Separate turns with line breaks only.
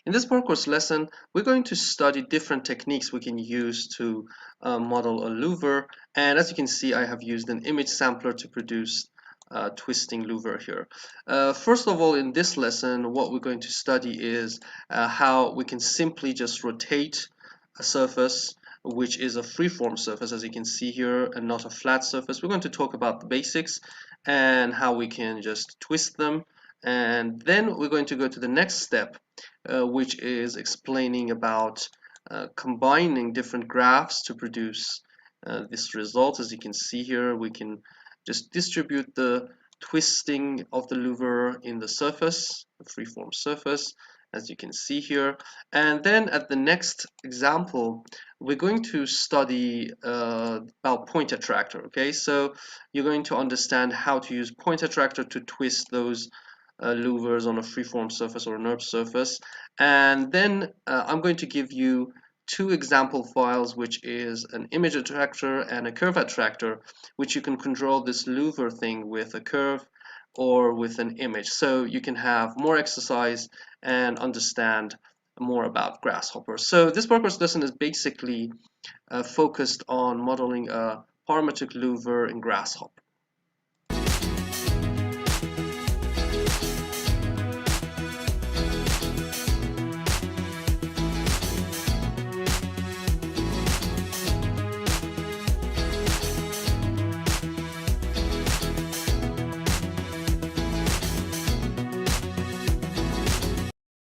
In this course lesson, we're going to study different techniques we can use to model a louver. And as you can see, I have used an image sampler to produce twisting louver here. First of all, in this lesson, what we're going to study is how we can simply just rotate a surface, which is a freeform surface, as you can see here, and not a flat surface. We're going to talk about the basics and how we can just twist them. And then we're going to go to the next step, which is explaining about combining different graphs to produce this result. As you can see here, we can just distribute the twisting of the louver in the surface, the freeform surface, as you can see here. And then at the next example, we're going to study about point attractor. Okay, so you're going to understand how to use point attractor to twist those louvers on a freeform surface or a NURBS surface. And then I'm going to give you two example files, which is an image attractor and a curve attractor, which you can control this louver thing with a curve or with an image. So you can have more exercise and understand more about Grasshopper. So this course lesson is basically focused on modeling a parametric louver in Grasshopper.